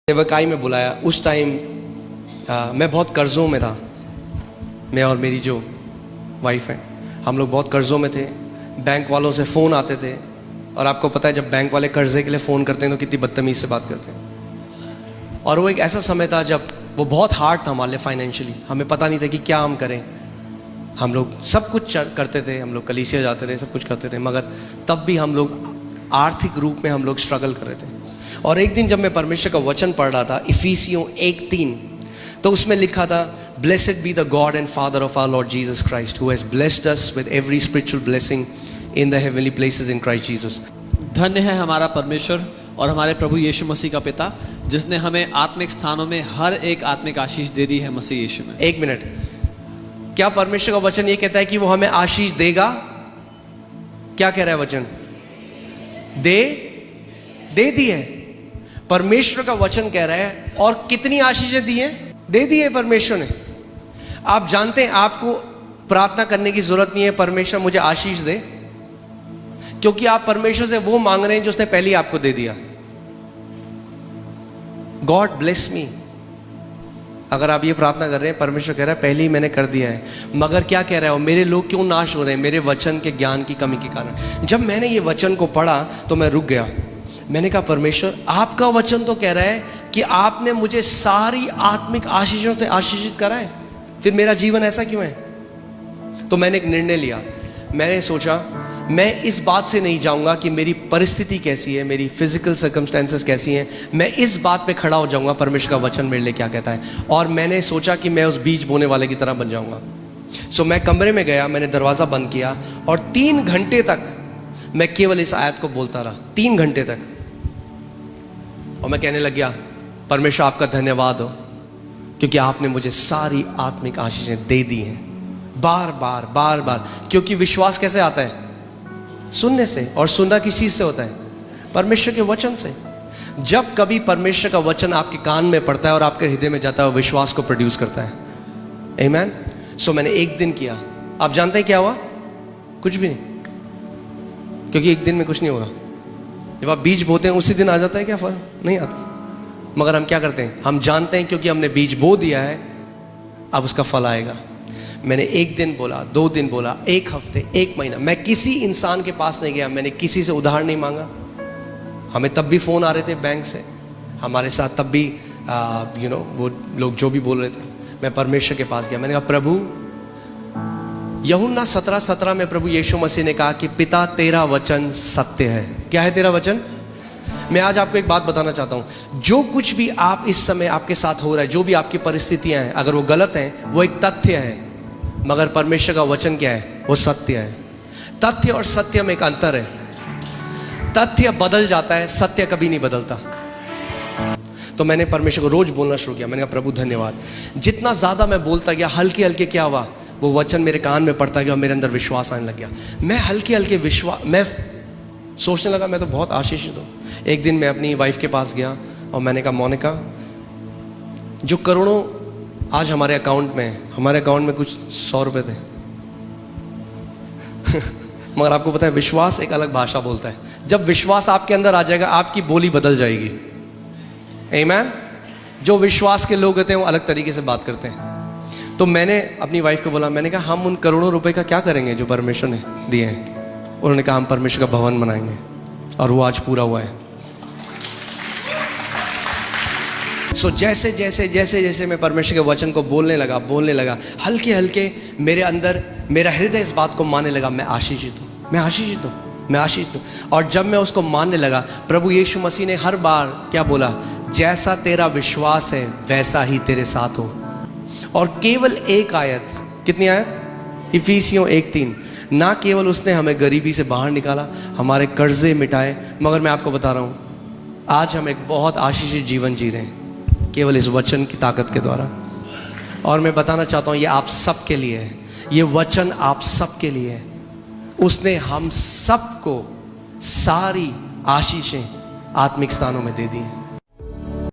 सेवकाई में बुलाया। उस टाइम मैं बहुत कर्ज़ों में था। मैं और मेरी जो वाइफ है, हम लोग बहुत कर्ज़ों में थे। बैंक वालों से फ़ोन आते थे, और आपको पता है जब बैंक वाले कर्ज़े के लिए फ़ोन करते हैं तो कितनी बदतमीज़ से बात करते हैं। और वो एक ऐसा समय था जब वो बहुत हार्ड था हमारे लिए फाइनेंशियली। हमें पता नहीं था कि क्या हम करें। हम लोग सब कुछ करते थे, हम लोग कलीसिया जाते थे, सब कुछ करते थे, मगर तब भी हम लोग आर्थिक रूप में हम लोग स्ट्रगल कर रहे थे। और एक दिन जब मैं परमेश्वर का वचन पढ़ रहा था, इफिसियों 1:3, तो उसमें लिखा था, blessed be the God and father of our Lord Jesus Christ who has blessed us with every spiritual blessing in the heavenly places in Christ Jesus. धन्य है हमारा परमेश्वर और हमारे प्रभु यीशु मसीह का पिता, जिसने हमें आत्मिक स्थानों में हर एक आत्मिक आशीष दे दी है मसीह यीशु में। एक मिनट, क्या परमेश्वर का वचन ये कहता है कि वो हमें आशीष देगा? क्या कह रहा है वचन? दे दी है। परमेश्वर का वचन कह रहा है, और कितनी आशीषें दी हैं? दे दी है परमेश्वर ने। आप जानते हैं आपको प्रार्थना करने की जरूरत नहीं है परमेश्वर मुझे आशीष दे, क्योंकि आप परमेश्वर से वो मांग रहे हैं जो उसने पहले ही आपको दे दिया। गॉड ब्लेस मी, अगर आप ये प्रार्थना कर रहे हैं, परमेश्वर कह रहा है पहले ही मैंने कर दिया है। मगर क्या कह रहा है, मेरे लोग क्यों नाश हो रहे हैं? मेरे वचन के ज्ञान की कमी के कारण। जब मैंने ये वचन को पढ़ा तो मैं रुक गया। मैंने कहा परमेश्वर, आपका वचन तो कह रहा है कि आपने मुझे सारी आत्मिक आशीषों से आशीषित करा है, फिर मेरा जीवन ऐसा क्यों है? तो मैंने एक निर्णय लिया। मैंने सोचा मैं इस बात से नहीं जाऊंगा कि मेरी परिस्थिति कैसी है, मेरी फिजिकल सर्कमस्टेंसेस कैसी हैं। मैं इस बात पे खड़ा हो जाऊंगा परमेश्वर का वचन मेरे लिए क्या कहता है। और मैंने सोचा कि मैं उस बीज बोने वाले की तरह बन जाऊंगा। सो मैं कमरे में गया, मैंने दरवाज़ा बंद किया, और 3 घंटे तक मैं केवल इस आयत को बोलता रहा। 3 घंटे तक। और मैं कहने लग गया, परमेश्वर आपका धन्यवाद हो, क्योंकि आपने मुझे सारी आत्मिक आशीषें दे दी हैं। बार बार बार बार। क्योंकि विश्वास कैसे आता है? सुनने से। और सुनना किस चीज से होता है? परमेश्वर के वचन से। जब कभी परमेश्वर का वचन आपके कान में पड़ता है और आपके हृदय में जाता है, विश्वास को प्रोड्यूस करता है। आमीन। सो मैंने एक दिन किया। आप जानते हैं क्या हुआ? कुछ भी नहीं, क्योंकि एक दिन में कुछ नहीं होगा। जब आप बीज बोते हैं उसी दिन आ जाता है क्या? फल नहीं आता। मगर हम क्या करते हैं? हम जानते हैं क्योंकि हमने बीज बो दिया है, अब उसका फल आएगा। मैंने 1 दिन बोला, 2 दिन बोला, 1 हफ्ते, 1 महीना। मैं किसी इंसान के पास नहीं गया, मैंने किसी से उधार नहीं मांगा। हमें तब भी फ़ोन आ रहे थे बैंक से, हमारे साथ तब भी वो लोग जो भी बोल रहे थे। मैं परमेश्वर के पास गया। मैंने कहा प्रभु, यूहन्ना 17:17 में प्रभु यीशु मसीह ने कहा कि पिता तेरा वचन सत्य है। क्या है तेरा वचन? मैं आज आपको एक बात बताना चाहता हूं। जो कुछ भी आप इस समय आपके साथ हो रहा है, जो भी आपकी परिस्थितियां हैं, अगर वो गलत हैं, वो एक तथ्य है। मगर परमेश्वर का वचन क्या है? वो सत्य है। तथ्य और सत्य में एक अंतर है। तथ्य बदल जाता है, सत्य कभी नहीं बदलता। तो मैंने परमेश्वर को रोज बोलना शुरू किया। मैंने कहा प्रभु धन्यवाद। जितना ज्यादा मैं बोलता गया, हल्के हल्के क्या हुआ, वो वचन मेरे कान में पड़ता गया और मेरे अंदर विश्वास आने लग गया। मैं हल्के हल्के मैं सोचने लगा मैं तो बहुत आशीषित हूँ। एक दिन मैं अपनी वाइफ के पास गया और मैंने कहा मोनिका, जो करोड़ों आज हमारे अकाउंट में है, हमारे अकाउंट में कुछ 100 रुपए थे मगर आपको पता है विश्वास एक अलग भाषा बोलता है। जब विश्वास आपके अंदर आ जाएगा, आपकी बोली बदल जाएगी। आमीन। जो विश्वास के लोग होते हैं वो अलग तरीके से बात करते हैं। तो मैंने अपनी वाइफ को बोला, मैंने कहा हम उन करोड़ों रुपए का क्या करेंगे जो परमेश्वर ने दिए हैं? उन्होंने कहा हम परमेश्वर का भवन बनाएंगे, और वो आज पूरा हुआ है। सो जैसे जैसे जैसे जैसे मैं परमेश्वर के वचन को बोलने लगा, हल्के हल्के मेरे अंदर मेरा हृदय इस बात को मानने लगा, मैं आशीषित हूँ, मैं आशीषित हूँ, मैं आशीषित हूँ। और जब मैं उसको मानने लगा, प्रभु यीशु मसीह ने हर बार क्या बोला? जैसा तेरा विश्वास है वैसा ही तेरे साथ हो। और केवल एक आयत, कितनी आयत? इफिसियों 1:3। ना केवल उसने हमें गरीबी से बाहर निकाला, हमारे कर्जे मिटाए, मगर मैं आपको बता रहा हूँ आज हम एक बहुत आशीषित जीवन जी रहे हैं केवल इस वचन की ताकत के द्वारा। और मैं बताना चाहता हूँ ये आप सब के लिए है, ये वचन आप सब के लिए है। उसने हम सबको सारी आशीषें आत्मिक स्थानों में दे दी हैं।